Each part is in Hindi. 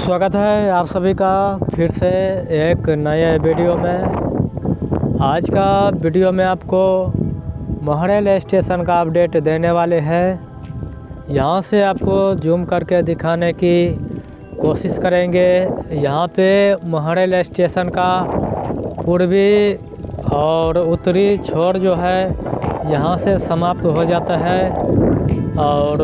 स्वागत है आप सभी का फिर से एक नए वीडियो में। आज का वीडियो में आपको महरेल स्टेशन का अपडेट देने वाले हैं। यहाँ से आपको जूम करके दिखाने की कोशिश करेंगे। यहाँ पे महरेल स्टेशन का पूर्वी और उत्तरी छोर जो है यहाँ से समाप्त हो जाता है और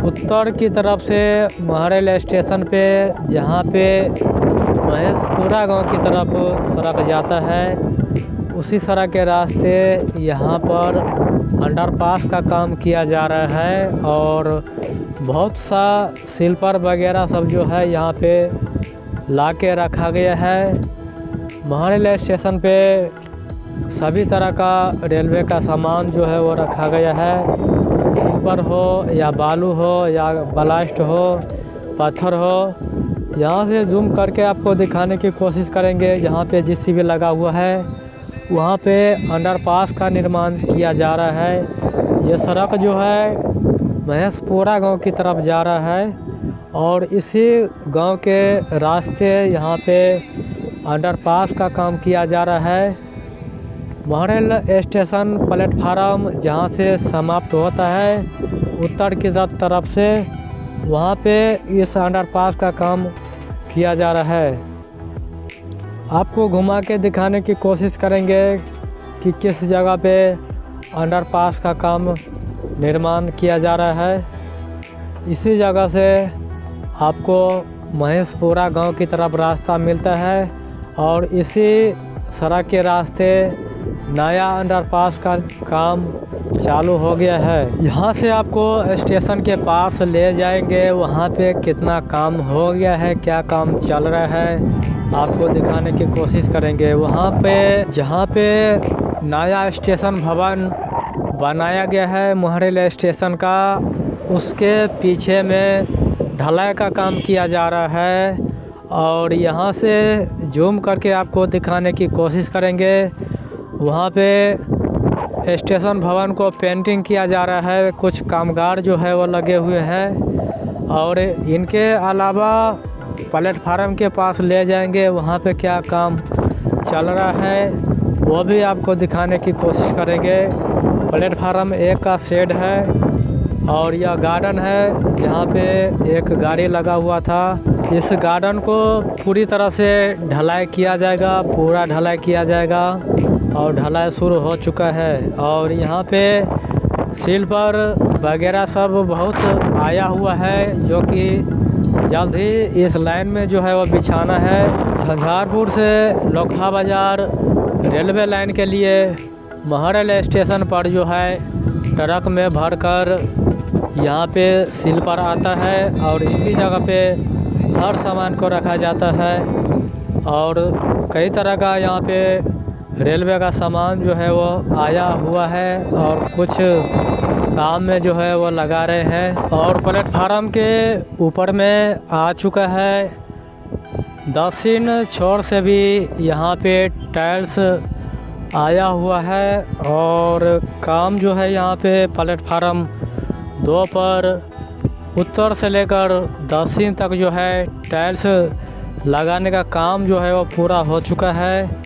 उत्तर की तरफ से महरेल स्टेशन पे जहाँ पे महेशपुरा गांव की तरफ सड़क जाता है, उसी सड़क के रास्ते यहाँ पर अंडरपास का काम किया जा रहा है और बहुत सा स्लीपर वगैरह सब जो है यहाँ पे ला के रखा गया है। महरेल स्टेशन पे सभी तरह का रेलवे का सामान जो है वो रखा गया है। स्लीपर हो या बालू हो या बलास्ट हो, पत्थर हो। यहाँ से जूम करके आपको दिखाने की कोशिश करेंगे। जहाँ पे जेसीबी लगा हुआ है वहाँ पे अंडरपास का निर्माण किया जा रहा है। ये सड़क जो है महेशपुरा गांव की तरफ जा रहा है और इसी गांव के रास्ते यहाँ पे अंडरपास का काम किया जा रहा है। महरेल स्टेशन प्लेटफार्म जहाँ से समाप्त होता है उत्तर की तरफ से, वहाँ पे इस अंडरपास का काम किया जा रहा है। आपको घुमा के दिखाने की कोशिश करेंगे कि किस जगह पे अंडरपास का काम निर्माण किया जा रहा है। इसी जगह से आपको महेशपुरा गांव की तरफ रास्ता मिलता है और इसी सड़क के रास्ते नया अंडरपास का काम चालू हो गया है। यहाँ से आपको स्टेशन के पास ले जाएंगे, वहाँ पे कितना काम हो गया है, क्या काम चल रहा है, आपको दिखाने की कोशिश करेंगे। वहाँ पे जहाँ पे नया स्टेशन भवन बनाया गया है महरेल स्टेशन का, उसके पीछे में ढलाई का काम किया जा रहा है और यहाँ से जूम करके आपको दिखाने की कोशिश करेंगे। वहाँ पे स्टेशन भवन को पेंटिंग किया जा रहा है। कुछ कामगार जो है वो लगे हुए हैं और इनके अलावा प्लेटफार्म के पास ले जाएंगे, वहाँ पे क्या काम चल रहा है वो भी आपको दिखाने की कोशिश करेंगे। प्लेटफार्म 1 का शेड है और यह गार्डन है जहाँ पे एक गाड़ी लगा हुआ था। इस गार्डन को पूरी तरह से ढलाई किया जाएगा, पूरा ढलाई किया जाएगा और ढलाई शुरू हो चुका है। और यहाँ पे स्लीपर वगैरह सब बहुत आया हुआ है जो कि जल्द ही इस लाइन में जो है वो बिछाना है। झंझारपुर से लोखा बाज़ार रेलवे लाइन के लिए महरेल स्टेशन पर जो है ट्रक में भरकर यहाँ पे स्लीपर आता है और इसी जगह पे हर सामान को रखा जाता है और कई तरह का यहाँ पे रेलवे का सामान जो है वो आया हुआ है और कुछ काम में जो है वो लगा रहे हैं। और प्लेटफार्म के ऊपर में आ चुका है। दक्षिण छोर से भी यहाँ पे टाइल्स आया हुआ है और काम जो है यहाँ पे प्लेटफार्म 2 पर उत्तर से लेकर दक्षिण तक जो है टाइल्स लगाने का काम जो है वो पूरा हो चुका है।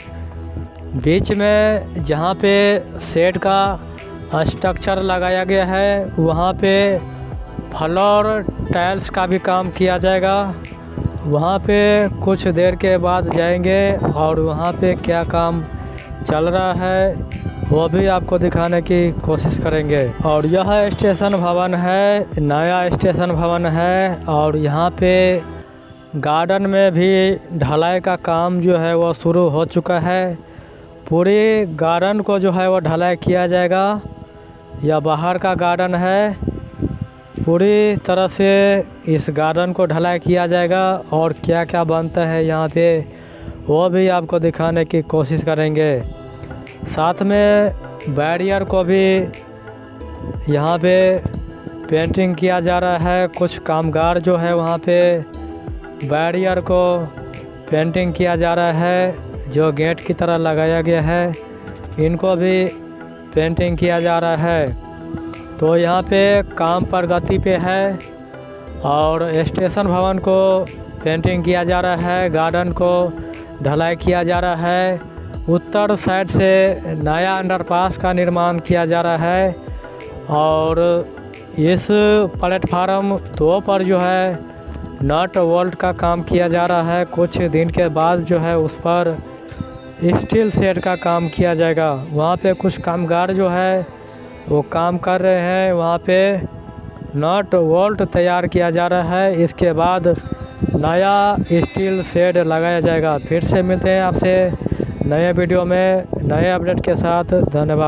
बीच में जहाँ पे शेड का स्ट्रक्चर लगाया गया है वहाँ पे फ्लोर टाइल्स का भी काम किया जाएगा। वहाँ पे कुछ देर के बाद जाएंगे और वहाँ पे क्या काम चल रहा है वो भी आपको दिखाने की कोशिश करेंगे। और यह स्टेशन भवन है, नया स्टेशन भवन है और यहाँ पे गार्डन में भी ढलाई का काम जो है वो शुरू हो चुका है। पूरे गार्डन को जो है वो ढलाई किया जाएगा। यह बाहर का गार्डन है, पूरी तरह से इस गार्डन को ढलाई किया जाएगा और क्या क्या बनता है यहाँ पे वो भी आपको दिखाने की कोशिश करेंगे। साथ में बैरियर को भी यहाँ पे पेंटिंग किया जा रहा है। कुछ कामगार जो है वहाँ पे बैरियर को पेंटिंग किया जा रहा है जो गेट की तरह लगाया गया है, इनको भी पेंटिंग किया जा रहा है। तो यहाँ पे काम प्रगति पे है और स्टेशन भवन को पेंटिंग किया जा रहा है, गार्डन को ढलाई किया जा रहा है। उत्तर साइड से नया अंडरपास का निर्माण किया जा रहा है और इस प्लेटफार्म 2 पर जो है नट बोल्ट का काम किया जा रहा है। कुछ दिन के बाद जो है उस पर स्टील सेट का काम किया जाएगा। वहाँ पे कुछ कामगार जो है वो काम कर रहे हैं, वहाँ पे नट बोल्ट तैयार किया जा रहा है। इसके बाद नया स्टील शेड लगाया जाएगा। फिर से मिलते हैं आपसे नए वीडियो में नए अपडेट के साथ। धन्यवाद।